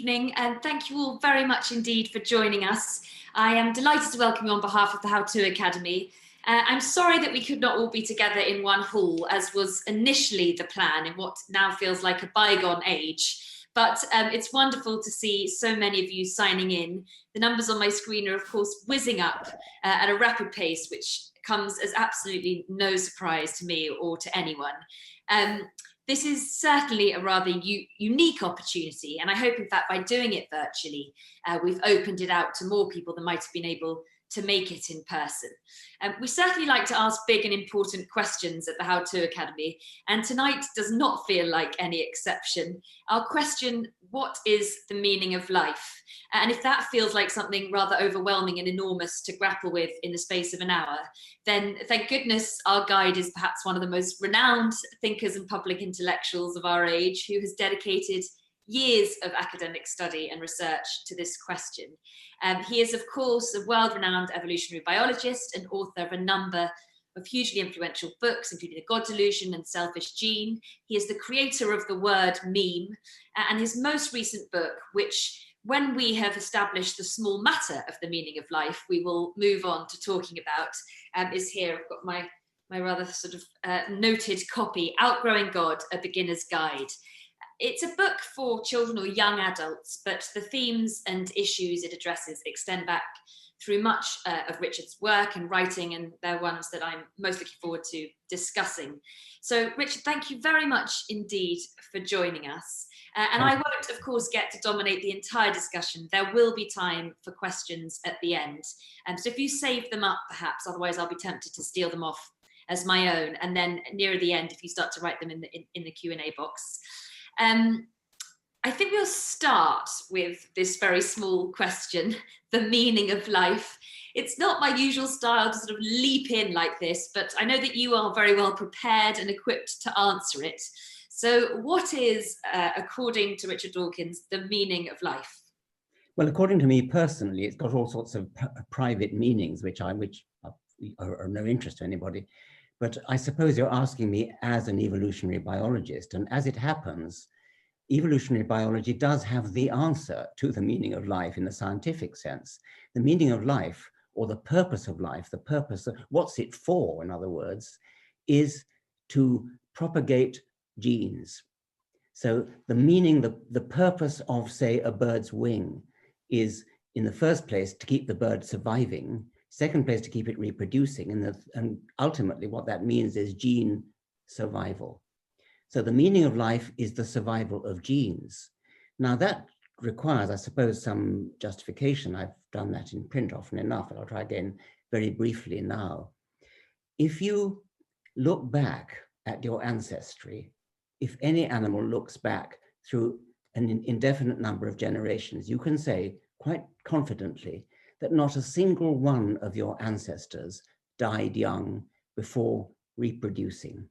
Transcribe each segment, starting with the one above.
evening, and thank you all very much indeed for joining us. I am delighted to welcome you on behalf of the How To Academy. I'm sorry that we could not all be together in one hall, as was initially the plan in what now feels like a bygone age. But it's wonderful to see so many of you signing in. The numbers on my screen are, of course, whizzing up at a rapid pace, which comes as absolutely no surprise to me or to anyone. This is certainly a rather unique opportunity, and I hope, in fact, by doing it virtually, we've opened it out to more people than might have been able to make it in person. We certainly like to ask big and important questions at the How To Academy, and tonight does not feel like any exception. Our question, what is the meaning of life? And if that feels like something rather overwhelming and enormous to grapple with in the space of an hour, then thank goodness our guide is perhaps one of the most renowned thinkers and public intellectuals of our age, who has dedicated years of academic study and research to this question. He is, of course, a world-renowned evolutionary biologist and author of a number of hugely influential books, including The God Delusion and Selfish Gene. He is the creator of the word meme, and his most recent book, which, when we have established the small matter of the meaning of life, we will move on to talking about, is here. I've got my rather sort of noted copy, Outgrowing God, A Beginner's Guide. It's a book for children or young adults, but the themes and issues it addresses extend back through much of Richard's work and writing, and they're ones that I'm most looking forward to discussing. So, Richard, thank you very much indeed for joining us. And I won't, of course, get to dominate the entire discussion. There will be time for questions at the end. So if you save them up, perhaps, otherwise I'll be tempted to steal them off as my own. And then nearer the end, if you start to write them in the Q&A box. I think we'll start with this very small question, the meaning of life. It's not my usual style to sort of leap in like this, but I know that you are very well prepared and equipped to answer it. So what is, according to Richard Dawkins, the meaning of life? Well, according to me personally, it's got all sorts of private meanings, which are of no interest to anybody. But I suppose you're asking me as an evolutionary biologist, and as it happens, evolutionary biology does have the answer to the meaning of life in the scientific sense. The meaning of life, or the purpose of life, the purpose of what's it for, in other words, is to propagate genes. So the meaning, the purpose of, say, a bird's wing is, in the first place, to keep the bird surviving, second place, to keep it reproducing, and ultimately what that means is gene survival. So the meaning of life is the survival of genes. Now that requires, I suppose, some justification. I've done that in print often enough, and I'll try again very briefly now. If you look back at your ancestry, if any animal looks back through an indefinite number of generations, you can say quite confidently that not a single one of your ancestors died young before reproducing.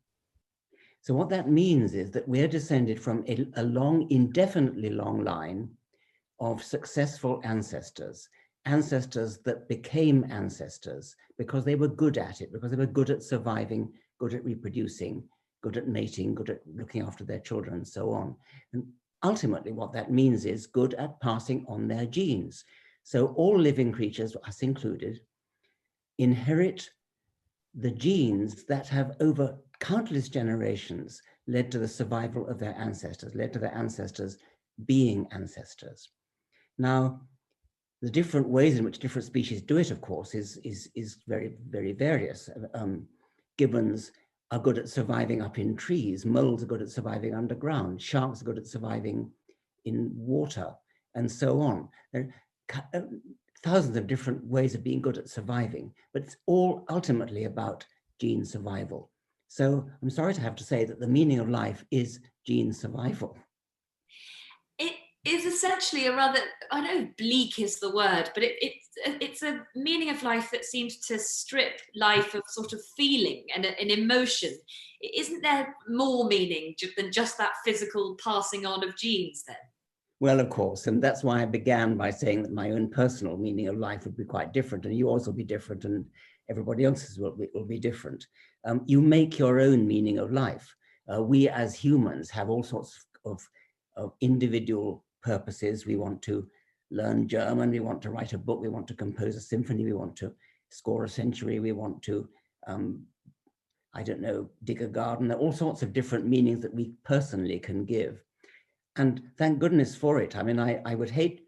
So what that means is that we're descended from a long, indefinitely long line of successful ancestors, ancestors that became ancestors because they were good at it, because they were good at surviving, good at reproducing, good at mating, good at looking after their children, and so on. And ultimately what that means is good at passing on their genes. So all living creatures, us included, inherit the genes that have over countless generations led to the survival of their ancestors, led to their ancestors being ancestors. Now, the different ways in which different species do it, of course, is very, very various. Gibbons are good at surviving up in trees. Moles are good at surviving underground. Sharks are good at surviving in water, and so on. There are thousands of different ways of being good at surviving, but it's all ultimately about gene survival. So I'm sorry to have to say that the meaning of life is gene survival. It is essentially a rather, I know bleak is the word, but it's a meaning of life that seems to strip life of sort of feeling and an emotion. Isn't there more meaning than just that physical passing on of genes then? Well, of course, and that's why I began by saying that my own personal meaning of life would be quite different, and yours will be different, and everybody else's will be different. You make your own meaning of life. We as humans have all sorts of individual purposes. We want to learn German, we want to write a book, we want to compose a symphony, we want to score a century, we want to, I don't know, dig a garden. There are all sorts of different meanings that we personally can give. And thank goodness for it. I mean, I would hate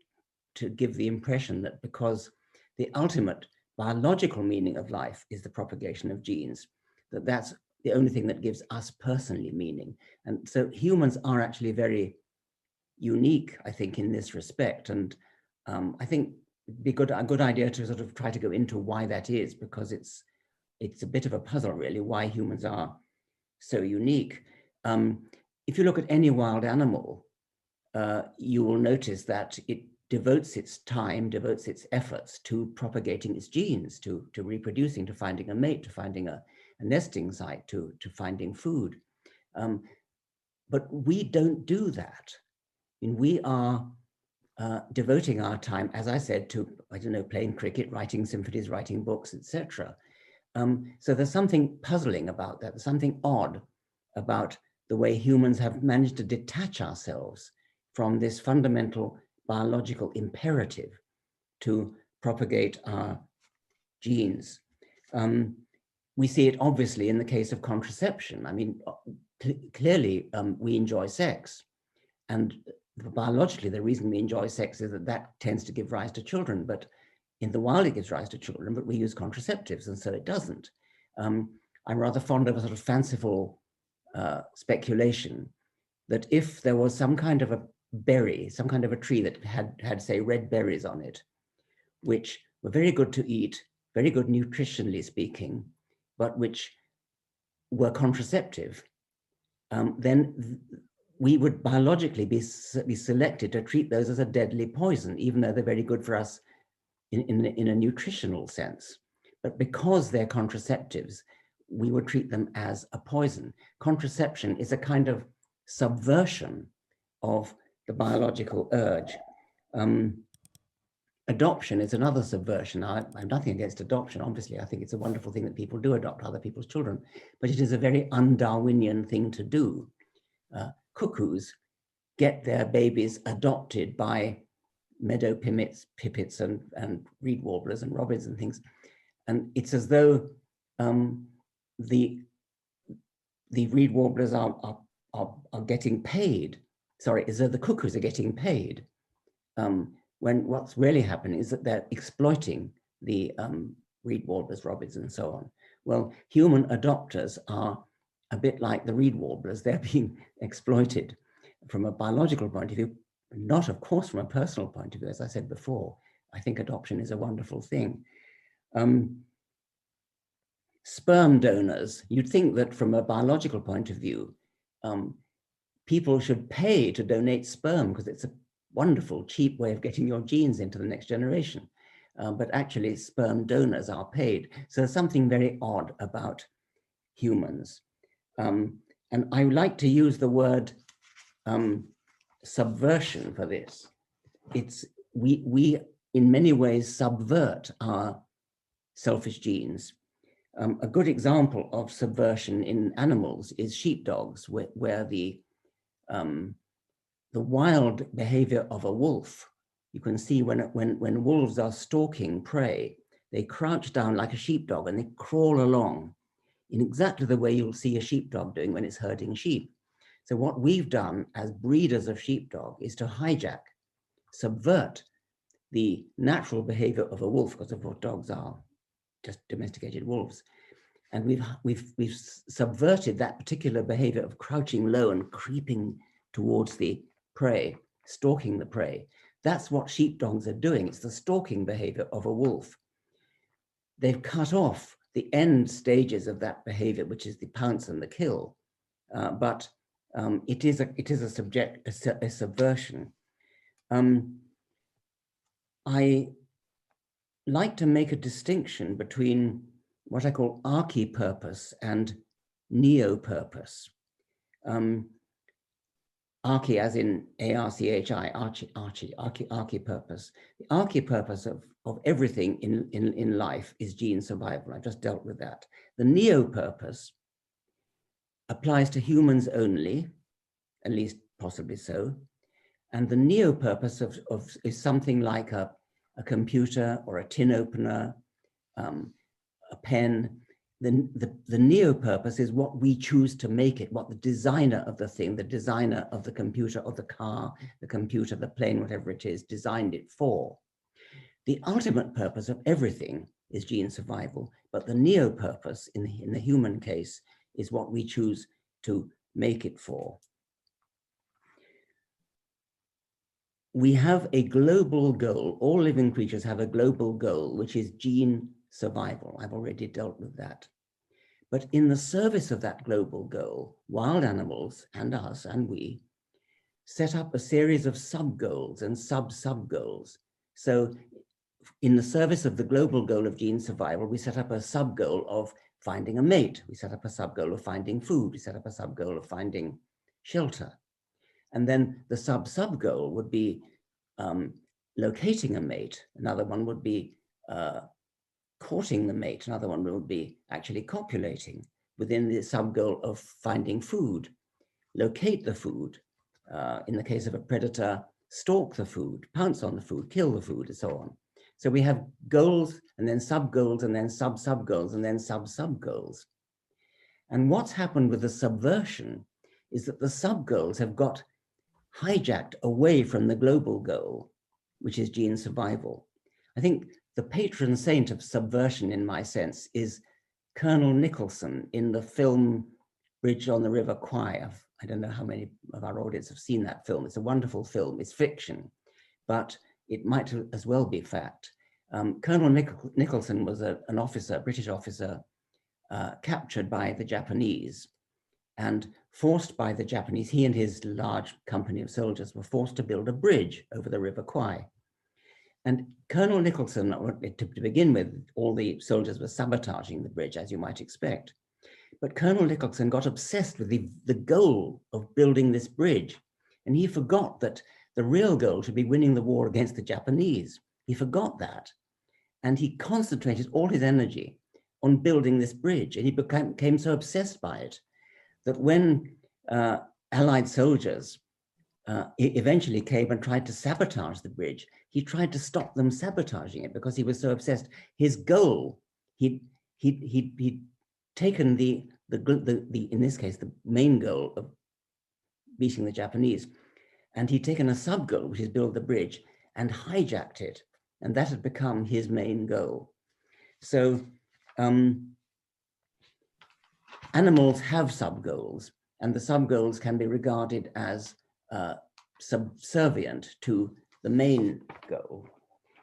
to give the impression that because the ultimate biological meaning of life is the propagation of genes, that's the only thing that gives us personally meaning. And so humans are actually very unique, I think, in this respect. And I think it'd be a good idea to sort of try to go into why that is, because it's a bit of a puzzle, really, why humans are so unique. If you look at any wild animal, you will notice that it devotes its time, devotes its efforts to propagating its genes, to reproducing, to finding a mate, to finding a nesting site, to finding food. But we don't do that. I mean, we are devoting our time, as I said, to, I don't know, playing cricket, writing symphonies, writing books, etc. So there's something puzzling about that. There's something odd about the way humans have managed to detach ourselves from this fundamental biological imperative to propagate our genes. We see it obviously in the case of contraception. I mean, clearly we enjoy sex, and biologically the reason we enjoy sex is that tends to give rise to children, but in the wild it gives rise to children, but we use contraceptives, and so it doesn't. I'm rather fond of a sort of fanciful speculation that if there was some kind of a berry, some kind of a tree that had say red berries on it, which were very good to eat, very good nutritionally speaking, but which were contraceptive, then we would biologically be selected to treat those as a deadly poison, even though they're very good for us in a nutritional sense. But because they're contraceptives, we would treat them as a poison. Contraception is a kind of subversion of the biological urge. Adoption is another subversion. I have nothing against adoption, obviously. I think it's a wonderful thing that people do adopt other people's children, but it is a very un-Darwinian thing to do. Cuckoos get their babies adopted by meadow pipits and reed warblers and robins and things. And it's as though the reed warblers are getting paid. Sorry, as though the cuckoos are getting paid. When what's really happening is that they're exploiting the reed warblers, robins, and so on. Well, human adopters are a bit like the reed warblers. They're being exploited from a biological point of view, not, of course, from a personal point of view. As I said before, I think adoption is a wonderful thing. Sperm donors, you'd think that from a biological point of view, people should pay to donate sperm because it's a wonderful, cheap way of getting your genes into the next generation. But actually, sperm donors are paid. So there's something very odd about humans. And I like to use the word subversion for this. It's we in many ways subvert our selfish genes. A good example of subversion in animals is sheepdogs, where the wild behavior of a wolf, you can see when wolves are stalking prey, they crouch down like a sheepdog and they crawl along in exactly the way you'll see a sheepdog doing when it's herding sheep. So what we've done as breeders of sheepdog is to hijack, subvert the natural behavior of a wolf, because of what dogs are, just domesticated wolves. And we've subverted that particular behavior of crouching low and creeping towards the prey, stalking the prey. That's what sheepdogs are doing. It's the stalking behavior of a wolf. They've cut off the end stages of that behavior, which is the pounce and the kill. But it is a subversion. I like to make a distinction between what I call archi-purpose and neo-purpose. Archi as in A-R-C-H-I, archi-purpose. The archi-purpose of everything in life is gene survival. I've just dealt with that. The neo-purpose applies to humans only, at least possibly so, And the neo-purpose is something like a computer or a tin opener, a pen. The neo-purpose is what we choose to make it, what the designer of the thing, the designer of the computer or the car, the computer, the plane, whatever it is, designed it for. The ultimate purpose of everything is gene survival, but the neo-purpose in the human case is what we choose to make it for. We have a global goal. All living creatures have a global goal, which is gene survival. I've already dealt with that. But in the service of that global goal, wild animals and us and we set up a series of sub-goals and sub-sub-goals. So in the service of the global goal of gene survival, we set up a sub-goal of finding a mate. We set up a sub-goal of finding food. We set up a sub-goal of finding shelter. And then the sub-sub-goal would be locating a mate. Another one would be courting the mate. Another one would be actually copulating within the sub-goal of finding food. Locate the food. In the case of a predator, stalk the food, pounce on the food, kill the food, and so on. So we have goals and then sub-goals and then sub-sub-goals and then sub-sub-goals. And what's happened with the subversion is that the sub-goals have got hijacked away from the global goal, which is gene survival. I think the patron saint of subversion, in my sense, is Colonel Nicholson in the film Bridge on the River Kwai. I don't know how many of our audience have seen that film. It's a wonderful film. It's fiction, but it might as well be fact. Colonel Nicholson was an officer, a British officer, captured by the Japanese and forced by the Japanese. He and his large company of soldiers were forced to build a bridge over the River Kwai. And Colonel Nicholson, to begin with, all the soldiers were sabotaging the bridge, as you might expect. But Colonel Nicholson got obsessed with the goal of building this bridge. And he forgot that the real goal should be winning the war against the Japanese. He forgot that. And he concentrated all his energy on building this bridge. And he became so obsessed by it that when Allied soldiers eventually came and tried to sabotage the bridge, he tried to stop them sabotaging it because he was so obsessed. His goal, he'd taken the in this case, the main goal of beating the Japanese, and he'd taken a sub-goal, which is build the bridge, and hijacked it. And that had become his main goal. So animals have sub-goals, and the sub-goals can be regarded as subservient to the main goal.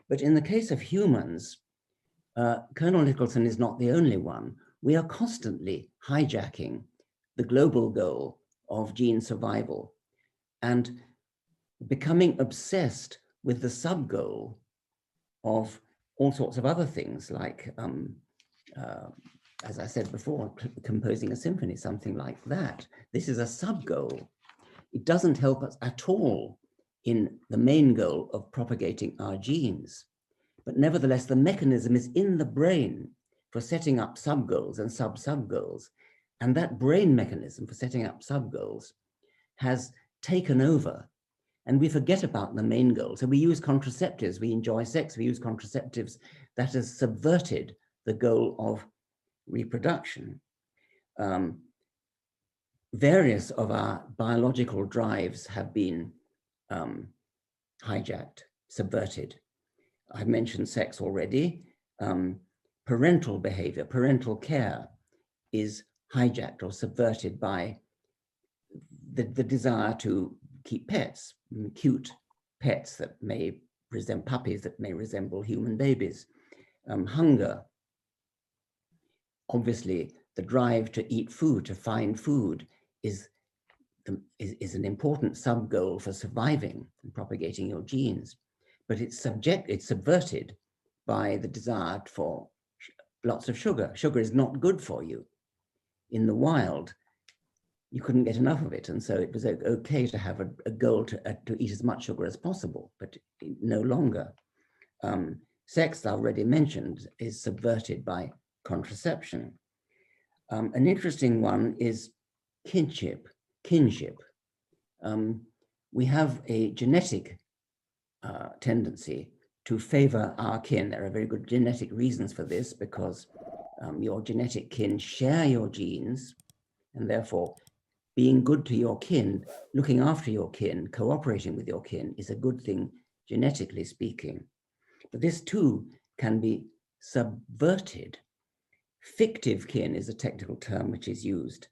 But in the case of humans, Colonel Nicholson is not the only one. We are constantly hijacking the global goal of gene survival and becoming obsessed with the sub-goal of all sorts of other things, like, as I said before, composing a symphony, something like that. This is a sub-goal. It doesn't help us at all in the main goal of propagating our genes. But nevertheless, the mechanism is in the brain for setting up sub-goals and sub-sub-goals. And that brain mechanism for setting up sub-goals has taken over. And we forget about the main goal. So we use contraceptives, we enjoy sex, we use contraceptives that has subverted the goal of reproduction. Various of our biological drives have been hijacked, subverted. I've mentioned sex already. Parental behavior, parental care is hijacked or subverted by the desire to keep pets, cute pets that may resemble puppies that may resemble human babies. Hunger, obviously the drive to eat food, to find food is an important sub-goal for surviving and propagating your genes, but it's subverted by the desire for lots of sugar. Sugar is not good for you. In the wild, you couldn't get enough of it, and so it was okay to have a goal to eat as much sugar as possible, but no longer. Sex, I already mentioned, is subverted by contraception. An interesting one is kinship. we have a genetic tendency to favor our kin. There are very good genetic reasons for this, because your genetic kin share your genes, and therefore being good to your kin, looking after your kin, cooperating with your kin is a good thing, genetically speaking. But this too can be subverted. Fictive kin is a technical term which is used.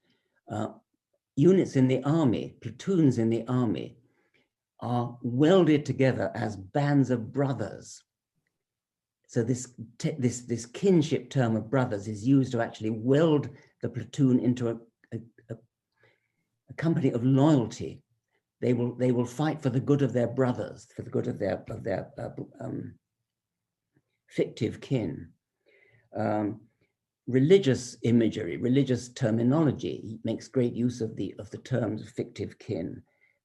Units in the army, platoons in the army, are welded together as bands of brothers. So this kinship term of brothers is used to actually weld the platoon into a company of loyalty. They will fight for the good of their brothers, for the good of their fictive kin. Religious imagery, religious terminology makes great use of the terms fictive kin.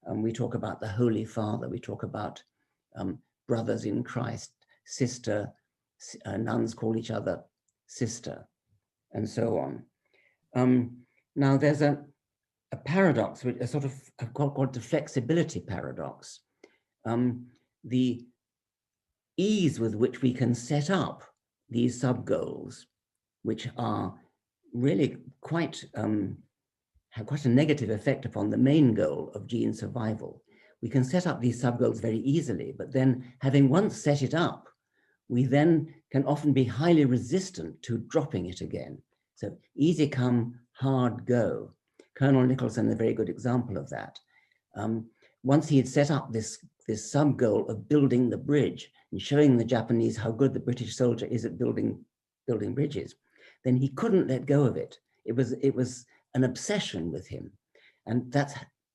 We talk about the Holy Father, we talk about brothers in Christ, sister, nuns call each other sister, and so on. Now there's a paradox, which a sort of called the flexibility paradox. The ease with which we can set up these sub-goals, which are really have quite a negative effect upon the main goal of gene survival. We can set up these sub-goals very easily, but then having once set it up, we then can often be highly resistant to dropping it again. So easy come, hard go. Colonel Nicholson is a very good example of that. Once he had set up this sub-goal of building the bridge and showing the Japanese how good the British soldier is at building bridges, then he couldn't let go of it. It was an obsession with him. And that's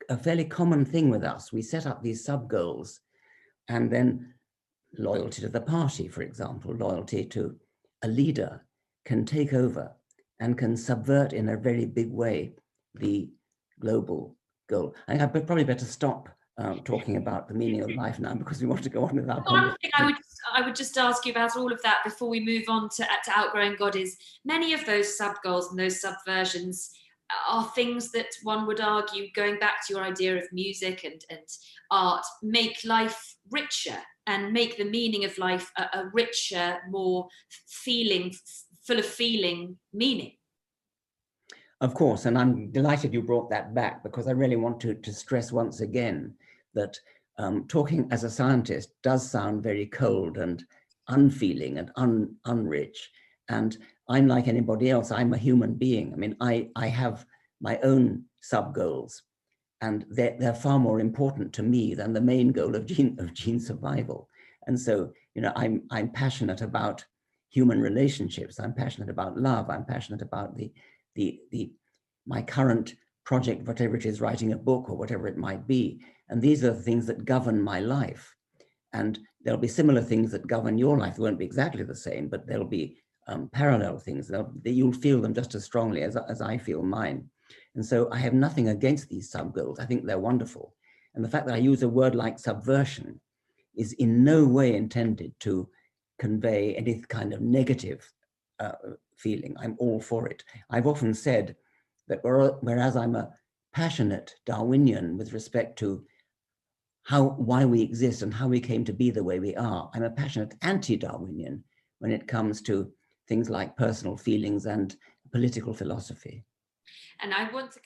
a fairly common thing with us. We set up these sub-goals, and then loyalty to the party, for example, loyalty to a leader can take over and can subvert in a very big way the global goal. I think I'd probably better stop talking about the meaning of life now, because we want to go on with our conversation. One thing I would just ask you about all of that before we move on to Outgrowing God is many of those sub-goals and those subversions are things that one would argue, going back to your idea of music and art, make life richer and make the meaning of life a richer, more full of feeling meaning. Of course, and I'm delighted you brought that back, because I really want to stress once again that talking as a scientist does sound very cold and unfeeling and unrich. And I'm like anybody else, I'm a human being. I mean, I have my own sub-goals, and they're far more important to me than the main goal of gene survival. And so, I'm passionate about human relationships. I'm passionate about love. I'm passionate about my current project, whatever it is, writing a book or whatever it might be. And these are the things that govern my life. And there'll be similar things that govern your life. They won't be exactly the same, but there'll be parallel things. You'll feel them just as strongly as I feel mine. And so I have nothing against these sub-goals. I think they're wonderful. And the fact that I use a word like subversion is in no way intended to convey any kind of negative feeling. I'm all for it. I've often said that whereas I'm a passionate Darwinian with respect to why we exist and how we came to be the way we are, I'm a passionate anti-Darwinian when it comes to things like personal feelings and political philosophy. And I want to